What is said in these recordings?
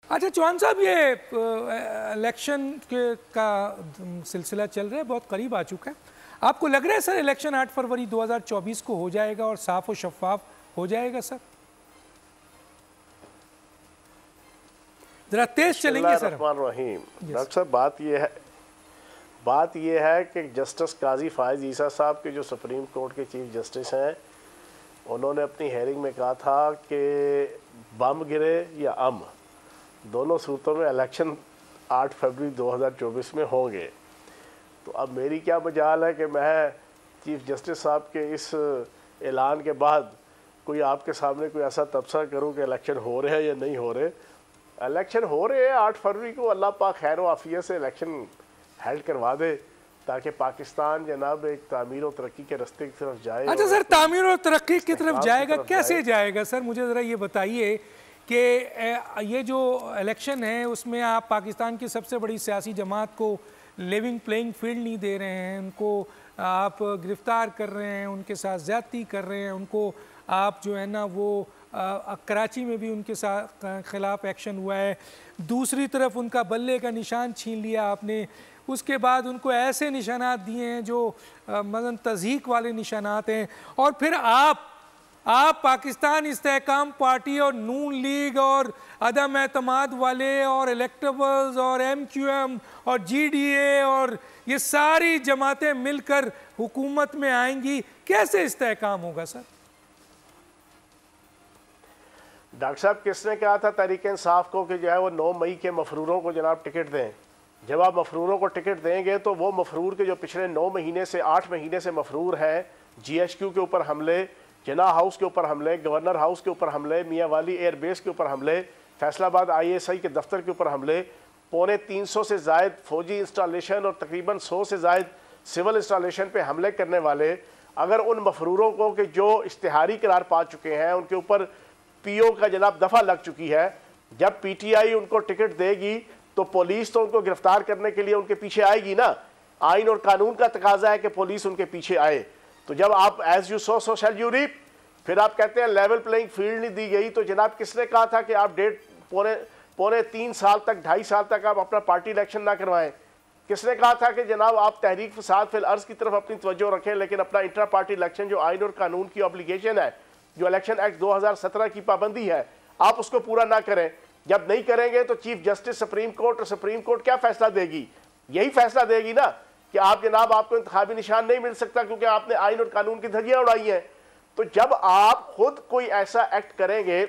अच्छा चौहान साहब, ये इलेक्शन का सिलसिला चल रहा है, बहुत करीब आ चुका है। आपको लग रहा है सर इलेक्शन 8 फरवरी 2024 को हो जाएगा और साफ और शफाफ हो जाएगा सर? जरा तेज चलेंगे सर। डॉक्टर साहब, बात ये है कि जस्टिस काजी फायज ईसा साहब के जो सुप्रीम कोर्ट के चीफ जस्टिस हैं, उन्होंने अपनी हेयरिंग में कहा था कि बम गिरे या दोनों सूरतों में इलेक्शन 8 फरवरी 2024 में होंगे। तो अब मेरी क्या मजाल है कि मैं चीफ जस्टिस साहब के इस ऐलान के बाद कोई आपके सामने कोई ऐसा तबसरा करूं कि इलेक्शन हो रहे हैं या नहीं हो रहे। इलेक्शन हो रहे हैं 8 फरवरी को, अल्लाह पाक खैर व आफियत से इलेक्शन हेल्ड करवा दे ताकि पाकिस्तान जनाब एक तामीर और तरक्की के रास्ते की तरफ जाए। अच्छा सर, तामीर और तरक्की की तरफ जाएगा, कैसे जाएगा सर? मुझे ज़रा ये बताइए कि ये जो इलेक्शन है उसमें आप पाकिस्तान की सबसे बड़ी सियासी जमात को लिविंग प्लेइंग फील्ड नहीं दे रहे हैं, उनको आप गिरफ्तार कर रहे हैं, उनके साथ ज़्यादती कर रहे हैं, उनको आप जो है ना वो कराची में भी उनके साथ खिलाफ एक्शन हुआ है, दूसरी तरफ उनका बल्ले का निशान छीन लिया आपने, उसके बाद उनको ऐसे निशानात दिए हैं जो मज़न तज़हीक वाले निशानात हैं, और फिर आप पाकिस्तान इस्तेहकाम पार्टी और नून लीग और अदम एतमाद वाले और इलेक्टेबल्स और MQM और GDA और ये सारी जमातें मिलकर हुकूमत में आएंगी, कैसे इस्तेहकाम होगा सर? डॉक्टर साहब, किसने कहा था तहरीक इंसाफ को कि जो है वो 9 मई के मफरूरों को जनाब टिकट दें? जब आप मफरूरों को टिकट देंगे तो वो मफरूर के जो पिछले 9 महीने से 8 महीने से मफरूर हैं, GHQ के ऊपर हमले, जिन्ना हाउस के ऊपर हमले, गवर्नर हाउस के ऊपर हमले, मियाँ वाली एयरबेस के ऊपर हमले, फैसलाबाद ISI के दफ्तर के ऊपर हमले, 350 से ज़ायद फौजी इंस्टॉलेशन और तकरीबन 100 से ज़ायद सिविल इंस्टॉलेशन पे हमले करने वाले, अगर उन मफरूरों को कि जो इश्तिहारी करार पा चुके हैं उनके ऊपर PO का जनाब दफ़ा लग चुकी है, जब PTI उनको टिकट देगी तो पुलिस तो उनको गिरफ्तार करने के लिए उनके पीछे आएगी ना। आइन और कानून का तकाजा है कि पुलिस उनके पीछे आए। तो जब आप as you sow shall you reap, फिर आप कहते हैं लेवल प्लेइंग फील्ड नहीं दी गई, तो जनाब किसने कहा था कि आप पौने 3 साल तक 2.5 साल तक आप अपना पार्टी इलेक्शन ना करवाएं? किसने कहा था कि जनाब आप तहरीक फसाद फिल अर्ज की तरफ अपनी तवज्जो रखें, लेकिन अपना इंट्रा पार्टी इलेक्शन जो आइन और कानून की ऑब्लिगेशन है, जो इलेक्शन एक्ट 2017 की पाबंदी है, आप उसको पूरा ना करें? जब नहीं करेंगे तो चीफ जस्टिस सुप्रीम कोर्ट, और सुप्रीम कोर्ट क्या फैसला देगी? यही फैसला देगी ना कि आप जनाब आपको इंतखाबी निशान नहीं मिल सकता क्योंकि आपने आइन और कानून की धज्जियां उड़ाई हैं। तो जब आप खुद कोई ऐसा एक्ट करेंगे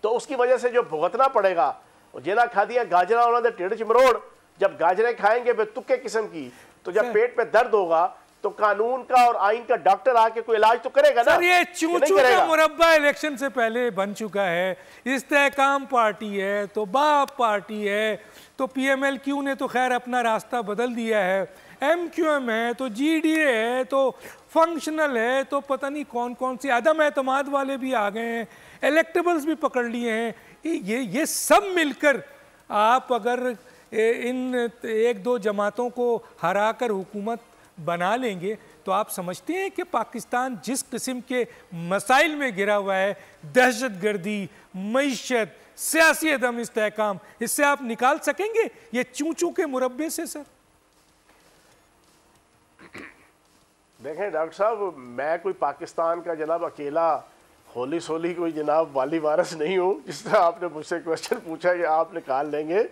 तो उसकी वजह से जो भुगतना पड़ेगा, जिना खादियां गाजरा उन्होंने टेढ़ चिमरोड़, जब गाजरें खाएंगे बेतुके किस्म की, तो जब पेट पे दर्द होगा तो कानून का और आइन का डॉक्टर आके कोई इलाज तो करेगा ना। सर ये चूचू का मुरब्बा इलेक्शन से पहले बन चुका है। इस्तेहकाम पार्टी है तो बाप पार्टी है, तो PMLQ ने तो खैर अपना रास्ता बदल दिया है, MQM है तो GDA है तो फंक्शनल है, तो पता नहीं कौन कौन सी अदम एतमाद वाले भी आ गए हैं, इलेक्टेबल्स भी पकड़ लिए हैं। ये सब मिलकर आप अगर इन 1-2 जमातों को हराकर हुकूमत बना लेंगे तो आप समझते हैं कि पाकिस्तान जिस किस्म के मसाइल में गिरा हुआ है, दहशतगर्दी, मईशत, सियासी अदम इस्तेहकाम, इससे आप निकाल सकेंगे ये चूचू के मुरब्बे से? सर देखें डॉक्टर साहब, मैं कोई पाकिस्तान का जनाब अकेला होली सोली कोई जनाब वाली वारस नहीं हूँ जिस तरह आपने मुझसे क्वेश्चन पूछा कि आप निकाल लेंगे।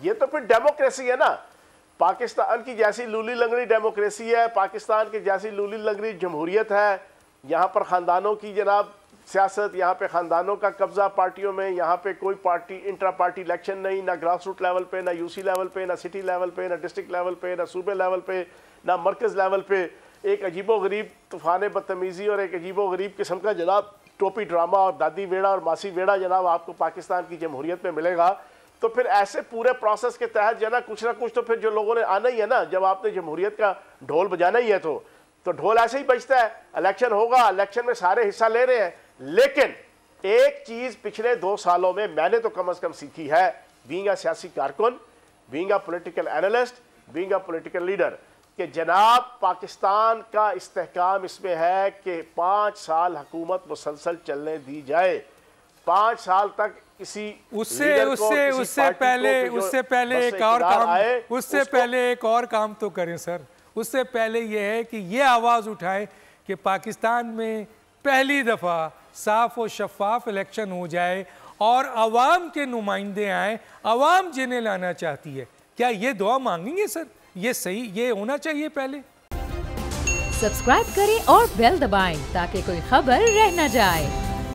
ये तो फिर डेमोक्रेसी है ना। पाकिस्तान की जैसी लूली लंगड़ी डेमोक्रेसी है, पाकिस्तान की जैसी लूली लंगड़ी जमहूरियत है। यहाँ पर ख़ानदानों की जनाब सियासत, यहाँ पे ख़ानदानों का कब्ज़ा पार्टियों में, यहाँ पे कोई पार्टी इंट्रा पार्टी इलेक्शन नहीं, ना ग्रास रूट लेवल पे, ना UC लेवल पे, ना सिटी लेवल पे, ना डिस्ट्रिक्ट लेवल पे, ना सूबे लेवल पे, ना मरकज़ लेवल पे। एक अजीबो गरीब तूफ़ान बदतमीज़ी और एक अजीबो गरीब किस्म का जनाब टोपी ड्रामा और दादी वेड़ा और मासी वेड़ा जनाब आपको पाकिस्तान की जमहूरियत में मिलेगा। तो फिर ऐसे पूरे प्रोसेस के तहत जना कुछ ना कुछ तो फिर जो लोगों ने आना ही है ना। जब आपने जमहूरियत का ढोल बजाना ही है तो ढोल ऐसे ही बजता है। इलेक्शन होगा, इलेक्शन में सारे हिस्सा ले रहे हैं, लेकिन एक चीज़ पिछले 2 सालों में मैंने तो कम अज़ कम सीखी है, बीइंग अ सियासी कारकुन, being a political analyst, being a political leader, कि जनाब पाकिस्तान का इस्तेहकाम इसमें है कि 5 साल हुकूमत मुसलसल चलने दी जाए। 5 साल तक किसी उससे पहले एक और काम, उससे पहले एक और काम तो करें सर। उससे पहले ये है कि ये आवाज़ उठाए कि पाकिस्तान में पहली दफ़ा साफ और शफाफ इलेक्शन हो जाए और आवाम के नुमाइंदे आए, आवाम जिन्हें लाना चाहती है। क्या ये दुआ मांगेंगे सर? ये सही, ये होना चाहिए पहले। सब्सक्राइब करें और बेल दबाएं ताकि कोई खबर रह न जाए।